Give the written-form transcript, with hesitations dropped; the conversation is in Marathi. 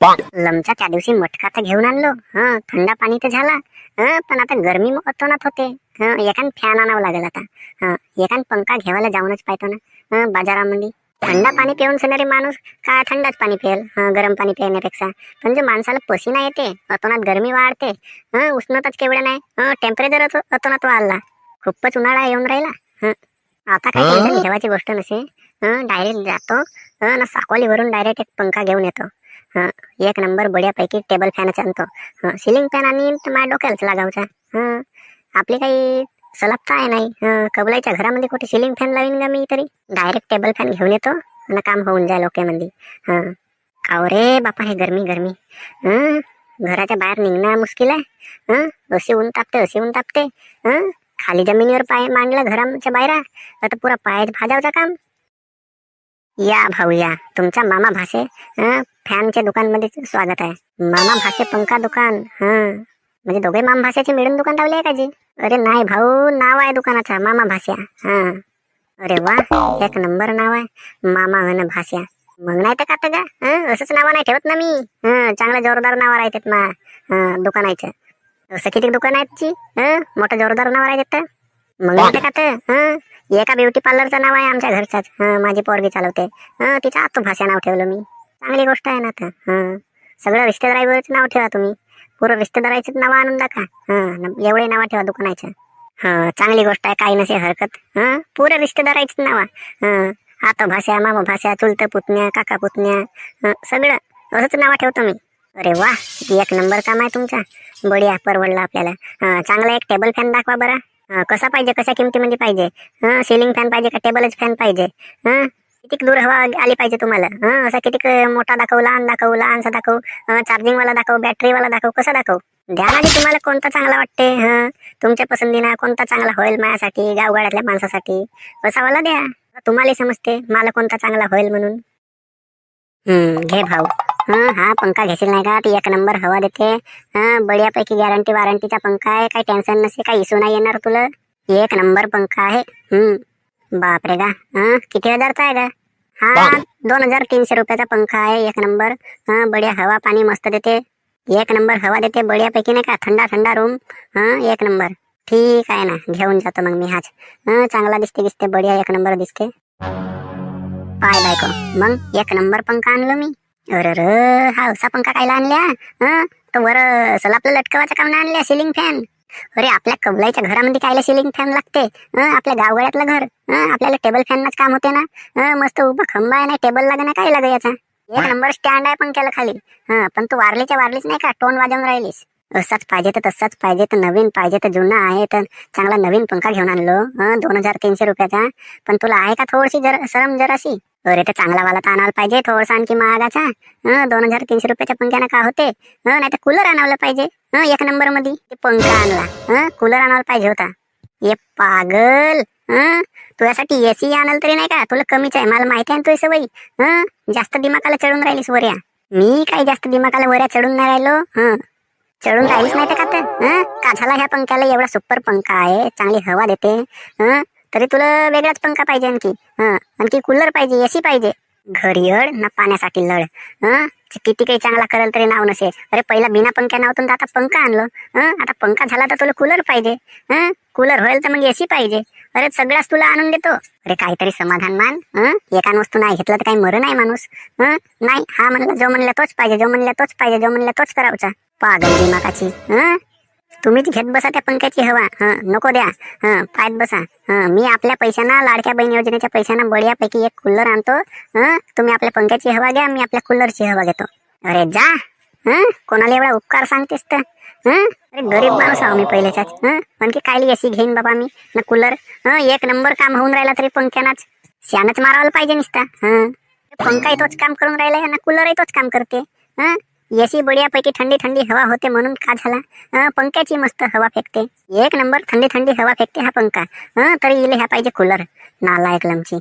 लमचा त्या दिवशी मटका तर घेऊन आणलो, थंडा पाणी तर झाला, पण आता गरमी अतोनात होते. एकान फॅन आणावं लागेल आता. एकान पंखा घ्यायला जाऊनच पाहतो ना बाजारामध्ये. थंडा पाणी पिऊन सणारे माणूस काय थंडाच पाणी पिईल गरम पाणी पिण्यापेक्षा. पण जे माणसाला पसीना येते, अतोनात गरमी वाढते, उष्णताच केवढ्या नाही, टेम्परेचर अतोनात वाढला. खूपच उन्हाळा येऊन राहिला. आता काय टेन्शन घेवायची गोष्ट नसे. डायरेक्ट जातो ना साकोलीवरून डायरेक्ट एक पंखा घेऊन येतो. एक नंबर बढ्यापैकी टेबल फॅनच आणतो. सिलिंग फॅन आणि माझ्या डोक्यालाच लागावचा. आपली काही सलाब आहे नाही. कबलाईच्या घरामध्ये कुठे सिलिंग फॅन लावीन का मी तरी. डायरेक्ट टेबल फॅन घेऊन येतो आणि काम होऊन जाईल ओकेमध्ये. काव रे बापा, हे गरमी गरमी. घराच्या बाहेर निघणं मुश्किल आहे. अशी ऊन तापते, अशी ऊन तापते. खाली जमिनीवर पाय मांडलं घराच्या बाहेर, आता पुरा पाय भाजावचं काम. या भाऊ या, तुमच्या मामा भाषे फॅनच्या दुकानमध्ये स्वागत आहे. मामा भाषे पंखा दुकान. म्हणजे दोघे मामा भाषेचे मिळून दुकान लावले आहे का जी? अरे नाही भाऊ, नाव आहे दुकानाचा मामा भाष्या. अरे वा, एक नंबर नाव आहे मामा भाष्या. मग नाही तर का असंच नाव नाही ठेवत ना मी. चांगलं जोरदार नाव राहतात मा दुकानाचं. असं किती दुकान आहेत जी मोठं जोरदार नाव राहतात तर. मग नाही का एका ब्युटी पार्लरचं नाव आहे आमच्या घरच्याच. माझी पोरगी चालवते, तिचं आतो भाषा नाव ठेवलं मी. चांगली गोष्ट आहे ना आता. सगळं रिश्तेदारावरच नाव ठेवा तुम्ही. पुरं रिश्तेदाराचीच नाव आणून दाखवा. एवढे नाव ठेवा दुकानाचं. चांगली गोष्ट आहे, काही नसे हरकत. पुरं रिश्तेदाराचीच नावा. आतो भाषा, मामा भाषा, चुलत पुतण्या, काका पुतण्या, सगळं असंच नाव ठेवतो मी. अरे वा, एक नंबर काम आहे तुमचा. बढिया, परवडला आपल्याला. चांगला एक टेबल फॅन दाखवा बरं. कसा पाहिजे, कशा किमतीमध्ये पाहिजे? सिलिंग फॅन पाहिजे का टेबलच फॅन पाहिजे? किती दूर हवा आली पाहिजे तुम्हाला? असा किती मोठा दाखवू, लहान दाखवू, लहानसा दाखवू, चार्जिंग वाला दाखवू, बॅटरी वाला दाखवू, कसा दाखवू? द्या ना जी तुम्हाला कोणता चांगला वाटते. तुमच्या पसंतीनं कोणता चांगला होईल माझ्यासाठी, गावगाड्यातल्या माणसासाठी, असा वाला द्या. तुम्हाला समजते मला कोणता चांगला होईल म्हणून. घे भाऊ. हा पंखा घेशील नाही का? ती एक नंबर हवा देते. बढियापैकी गॅरंटी वॉरंटीचा पंखा आहे. काही टेन्शन नसे, काही इश्यू नाही येणार तुला. एक नंबर पंखा आहे. बापरे का, किती हजारचा आहे का? हा 2300 रुपयाचा पंखा आहे. एक नंबर. बढिया हवा पाणी मस्त देते. एक नंबर हवा देते बढियापैकी नाही का, थंडा थंडा रूम. एक नंबर. ठीक आहे ना, घेऊन जातो मग मी हाच. चांगला दिसते बढिया, एक नंबर दिसते. पाय बायको, मग एक नंबर पंखा आणलो मी. अरे हा असा पंखा कायला आणल्या? तर वर सलापला लटकवायचं काम नाही आणल्या सिलिंग फॅन. अरे आपल्या कबलाईच्या घरामध्ये कायला सिलिंग फॅन लागते? आपल्या गावगाड्यातलं घर, आपल्याला टेबल फॅनच काम होते ना. मस्त उभा खंबा आहे ना, टेबल लागे ना, काय लागे याचा. एक नंबर स्टँड आहे पंख्याला खाली. पण तू वारलीच्या वारलीच नाही का, टोन वाजवून राहिलीस. असाच पाहिजे तर तसाच पाहिजे, तर नवीन पाहिजे तर जुना आहे, तर चांगला नवीन पंखा घेऊन आणलो 2300 रुपयाचा. पण तुला आहे का थोडीशी शरम जराशी? अरे तर चांगला वाला तर आणायला पाहिजे, थोडासा आणखी महागाचा. 2300 रुपयाच्या पंख्यानं का होते? नाही तर कूलर आणावलं पाहिजे. एक नंबर मध्ये पंखा आणला, कूलर आणायला पाहिजे होता. ये पागल, तुझ्यासाठी एसी आणाल तरी नाही का, तुला कमीच आहे. मला माहिती आहे ना तुझी सवयी. जास्त दिमाकाला चढून राहिलीस वऱ्या. मी काही जास्त दिमाकाला वऱ्या चढून नाही राहिलो. चढून राहिलीच नाही तर का झाला ह्या पंख्याला? एवढा सुपर पंखा आहे, चांगली हवा देते. तरी तुला वेगळाच पंखा पाहिजे आणखी. आणखी कूलर पाहिजे, एसी पाहिजे. घरी अड ना पाण्यासाठी लढ. किती काही चांगला करेल तरी नाव नसे. अरे पहिला बिना पंख्या नव्हतं, आता पंखा आणलो. आता पंखा झाला तर तुला कूलर पाहिजे. कूलर होईल तर मग एसी पाहिजे. अरे सगळ्याच तुला आणून देतो. अरे काहीतरी समाधान मान. एका वस्तू नाही घेतलं तर काही मरण आहे माणूस. नाही, हा म्हणला जो म्हणला तोच पाहिजे, जो म्हणला तोच पाहिजे, जो म्हणला तोच करावचा. पागल दिमागाची. तुम्हीच घेत बसा त्या पंख्याची हवा. नको द्या. पायत बसा. मी आपल्या पैशांना, लाडक्या बहीण योजनेच्या पैशांना बढियापैकी एक कूलर आणतो. तुम्ही आपल्या पंख्याची हवा घ्या, मी आपल्या कूलरची हवा घेतो. अरे जा. कोणाला एवढा उपकार सांगतेस तर? अरे गरीब माणूस आहो मी पहिल्याच्याच. आणखी कायली एसी घेईन बाबा मी ना कूलर. एक नंबर काम होऊन राहिला तरी पंख्यानाच शानच मारायला पाहिजे निसता. पंखाही तोच काम करून राहिला ना कूलरही तोच काम करते. एसी बढियापैकी थंडी थंडी हवा होते म्हणून का झाला, पंख्याची मस्त हवा फेकते. एक नंबर थंडी थंडी हवा फेकते हा पंखा. तरी इले ह्या पाहिजे कूलर. नालायक लमची.